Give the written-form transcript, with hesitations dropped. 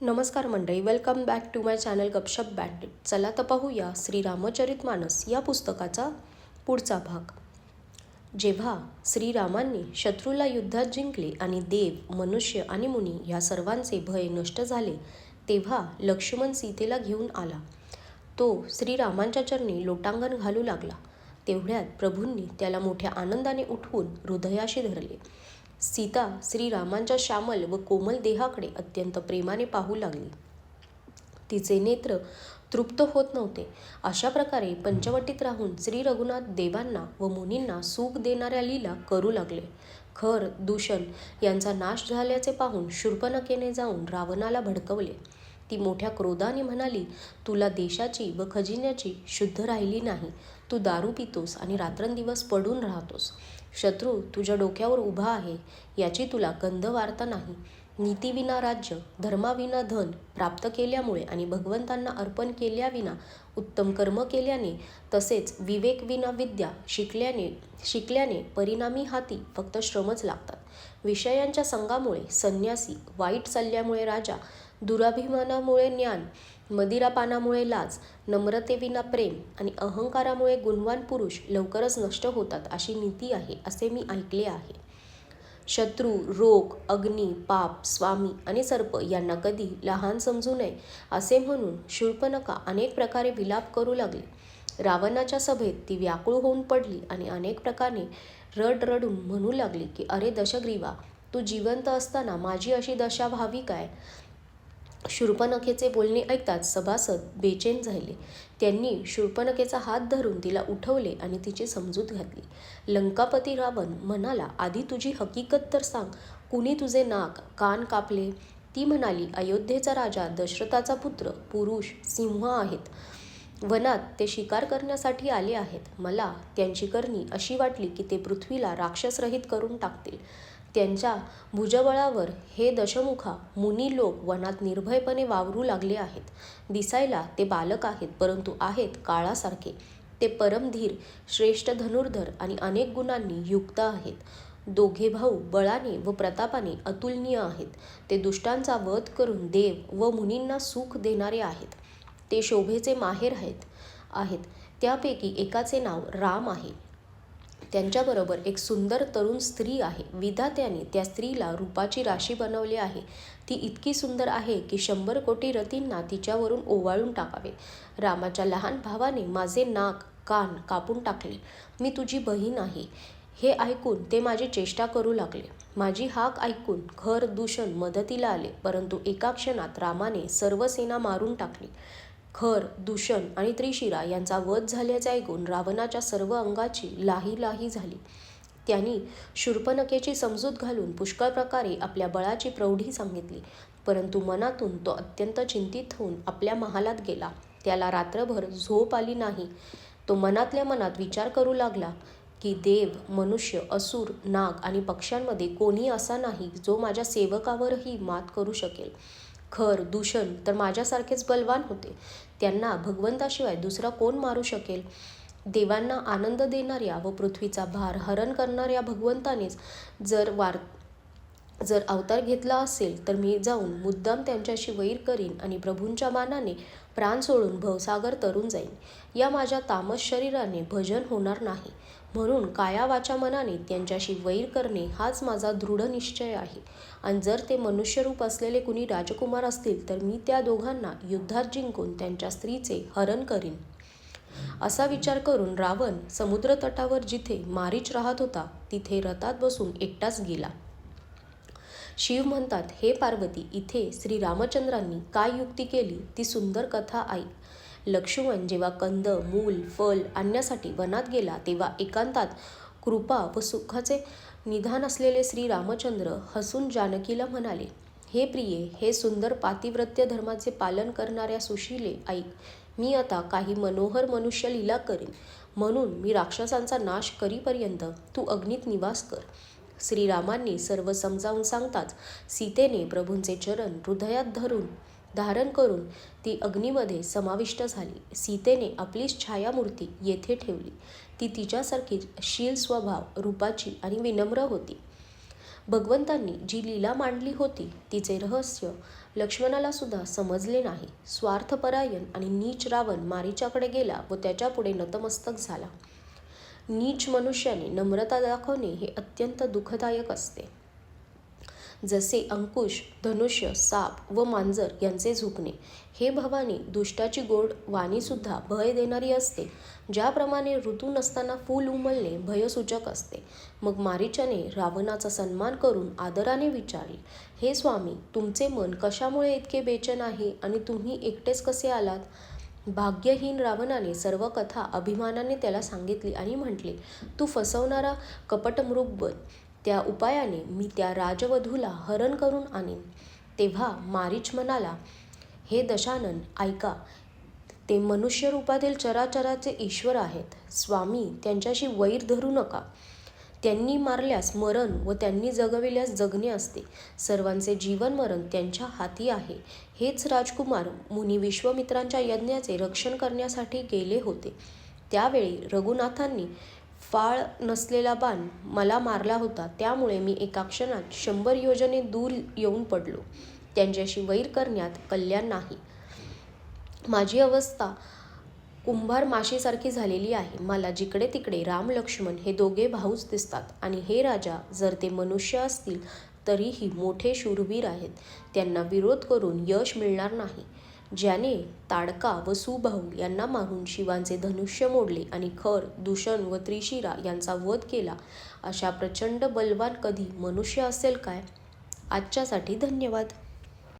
नमस्कार मंडळी, welcome back to my channel Gapshap bandit. चला तर पाहूया श्रीरामचरितमानस या पुस्तकाचा पुढचा भाग. जेव्हा श्रीरामांनी शत्रूला युद्धात जिंकले आणि देव, मनुष्य आणि मुनी या सर्वांचे भय नष्ट झाले, तेव्हा लक्ष्मण सीतेला घेऊन आला. तो श्रीरामांच्या चरणी लोटांगण घालू लागला. तेवढ्यात प्रभूंनी त्याला मोठ्या आनंदाने उठवून हृदयाशी धरले. सीता श्रीरामांच्या श्यामल व कोमल देहाकडे अत्यंत प्रेमाने पाहू लागली. तिचे नेत्र तृप्त होत नव्हते. अशा प्रकारे पंचवटीत राहून श्री रघुनाथ देवांना व मुनींना सुख देणाऱ्या लीला करू लागले. खर दूषण यांचा नाश झाल्याचे पाहून शूर्पणखेने जाऊन रावणाला भडकवले. ती मोठ्या क्रोधाने म्हणाली, तुला देशाची व खजिन्याची शुद्ध राहिली नाही. तू दारू पितोस आणि रात्रंदिवस पडून राहतोस. शत्रू तुझ्या डोक्यावर उभा आहे याची तुला गंध वार्ता नाही. नीतीविना राज्य, धर्माविना धन प्राप्त केल्यामुळे आणि भगवंतांना अर्पण केल्याविना उत्तम कर्म केल्याने, तसेच विवेकविना विद्या शिकल्याने परिणामी हाती फक्त श्रमच लागतात. विषयांच्या संगामुळे संन्यासी, वाईट सल्ल्यामुळे राजा, दुराभिमानामुळे ज्ञान, मदिरापानामुळे लाज, नम्रतेविना प्रेम आणि अहंकारामुळे गुणवान पुरुष लवकरच नष्ट होतात अशी नीती आहे, असे मी ऐकले आहे. शत्रू, रोग, अग्नी, पाप, स्वामी आणि सर्प यांना कधी लहान समजू नये असे म्हणून शूर्पणखा अनेक प्रकारे विलाप करू लागली. रावणाच्या सभेत ती व्याकुळ होऊन पडली आणि अनेक प्रकारे रडून म्हणू लागली की अरे दशग्रीवा, तू जिवंत असताना माझी अशी दशा व्हावी काय? शूर्पणखेचे बोलणे ऐकताच सभासद बेचैन झाले. त्यांनी शूर्पणखेचा हात धरून तिला उठवले आणि तिची समजूत घातली. लंकापती रावण म्हणाला, आधी तुझी हकीकत तर सांग. कुणी तुझे नाक, कान कापले? ती म्हणाली, अयोध्येचा राजा दशरथाचा पुत्र पुरुष सिंह आहेत. वनात ते शिकार करण्यासाठी आले आहेत. मला त्यांची करणी अशी वाटली की ते पृथ्वीला राक्षसरहित करून टाकतील. त्यांच्या भुजबळावर हे दशमुखा मुनी लोक वनात निर्भयपणे वावरू लागले आहेत. दिसायला ते बालक आहेत, परंतु आहेत काळासारखे. ते परमधीर, श्रेष्ठ धनुर्धर आणि अनेक गुणांनी युक्त आहेत. दोघे भाऊ बळाने व प्रतापाने अतुलनीय आहेत. ते दुष्टांचा वध करून देव व मुनींना सुख देणारे आहेत. ते शोभेचे माहेर आहेत. त्यापैकी एकाचे नाव राम आहे. त्यांच्याबरोबर एक सुंदर तरुण स्त्री आहे. विधात्याने त्या स्त्रीला रूपाची राशी बनवले आहे. ती इतकी सुंदर आहे की 100 कोटी रतींना तिच्यावरून ओवाळून टाकावे. रामाच्या लहान भावाने माझे नाक, कान कापून टाकले. मी तुझी बहीण आहे हे ऐकून ते माझी चेष्टा करू लागले. माझी हाक ऐकून खर दूषण मदतीला आले, परंतु एका क्षणात रामाने सर्व सेना मारून टाकली. खर, दूषण आणि त्रिशिरा यांचा वध झाल्याचे ऐकून रावणाच्या सर्व अंगाची लाही झाली. त्यांनी शूर्पणखेची समजूत घालून पुष्कळ प्रकारे आपल्या बळाची प्रौढी सांगितली, परंतु मनातून तो अत्यंत चिंतित होऊन आपल्या महालात गेला. त्याला रात्रभर झोप आली नाही. तो मनातल्या मनात विचार करू लागला की देव, मनुष्य, असुर, नाग आणि पक्ष्यांमध्ये कोणी असा नाही जो माझ्या सेवकावरही मात करू शकेल. खर, दूषण तर माझ्यासारखेच बलवान होते. त्यांना भगवंताशिवाय दुसरा कोण मारू शकेल? देवांना आनंद देणाऱ्या व पृथ्वीचा भार हरण करणाऱ्या भगवंतानेच जर अवतार घेतला असेल तर मी जाऊन मुद्दाम त्यांच्याशी वैर करीन आणि प्रभूंच्या मानाने प्राण सोडून भवसागर तरून जाईन. या माझ्या तामस शरीराने भजन होणार नाही. म्हणून काया वाचा मनाने त्यांच्याशी वैर करणे हाच माझा दृढ निश्चय आहे. आणि जर ते मनुष्यरूप असलेले कुणी राजकुमार असतील तर मी त्या दोघांना युद्धात जिंकून त्यांच्या स्त्रीचे हरण करीन. असा विचार करून रावण समुद्र तटावर जिथे मारीच राहत होता तिथे रथात बसून एकटाच गेला. शिव म्हणतात, हे पार्वती, इथे श्रीरामचंद्रांनी काय युक्ती केली ती सुंदर कथा ऐक. लक्ष्मण जेव्हा कंद, मूल, फल आणण्यासाठी वनात गेला तेव्हा एकांतात कृपा व सुखाचे निधान असलेले श्रीरामचंद्र हसून जानकीला म्हणाले, हे प्रिये, हे सुंदर पातिव्रत्य धर्माचे पालन करणाऱ्या सुशीले, ऐक. मी आता काही मनोहर मनुष्य लीला करीन. म्हणून मी राक्षसांचा नाश करीपर्यंत तू अग्नीत निवास कर. श्रीरामांनी सर्व समजावून सांगताच सीतेने प्रभूंचे चरण हृदयात धारण करून ती अग्नीमध्ये समाविष्ट झाली. सीतेने आपलीच छायामूर्ती येथे ठेवली. ती तिच्यासारखीच शील स्वभाव, रूपाची आणि विनम्र होती. भगवंतांनी जी लीला मांडली होती तिचे रहस्य लक्ष्मणाला सुद्धा समजले नाही. स्वार्थपरायण आणि नीच रावण मारीचाकडे गेला व त्याच्यापुढे नतमस्तक झाला. नीच मनुष्याने नम्रता दाखवणे हे अत्यंत दुःखदायक असते. जसे अंकुश, धनुष्य, साप व मांजर यांचे झुकणे. हे भवानी, दुष्टाची गोड वाणीसुद्धा भय देणारी असते. ज्याप्रमाणे ऋतू नसताना फूल उमलणे भयसूचक असते. मग मारीचाने रावणाचा सन्मान करून आदराने विचारले, हे स्वामी, तुमचे मन कशामुळे इतके बेचैन आहे आणि तुम्ही एकटेच कसे आलात? भाग्यहीन रावणाने सर्व कथा अभिमानाने त्याला सांगितली आणि म्हटले, तू फसवणारा कपटमृग बन. त्या उपायाने मी त्या राजवधूला हरण करून आणीन. तेव्हा मारीच म्हणाला, हे दशानन, ऐका. ते मनुष्य रूपातील चराचराचे ईश्वर आहेत. स्वामी, त्यांच्याशी वैर धरू नका. त्यांनी मारल्यास मरण व त्यांनी जगविल्यास जगणे असते. सर्वांचे जीवन मरण त्यांच्या हाती आहे. हेच राजकुमार मुनी विश्वामित्रांच्या यज्ञाचे रक्षण करण्यासाठी गेले होते. त्यावेळी रघुनाथांनी फाळ नसलेला बाण मला मारला होता. त्यामुळे मी एका क्षणात 100 योजने दूर येऊन पडलो. त्यांच्याशी वैर करण्यात कल्याण नाही. माझी अवस्था कुंभार माशीसारखी झालेली आहे. मला जिकडे तिकडे राम लक्ष्मण हे दोघे भाऊच दिसतात. आणि हे राजा, जर ते मनुष्य असतील तरीही मोठे शूरवीर आहेत. त्यांना विरोध करून यश मिळणार नाही. ज्याने ताडका व सुबाहू यांना मारून शिवांचे धनुष्य मोडले आणि खर, दूषण व त्रिशिरा यांचा वध केला, अशा प्रचंड बलवान कधी मनुष्य असेल काय? आजच्यासाठी धन्यवाद.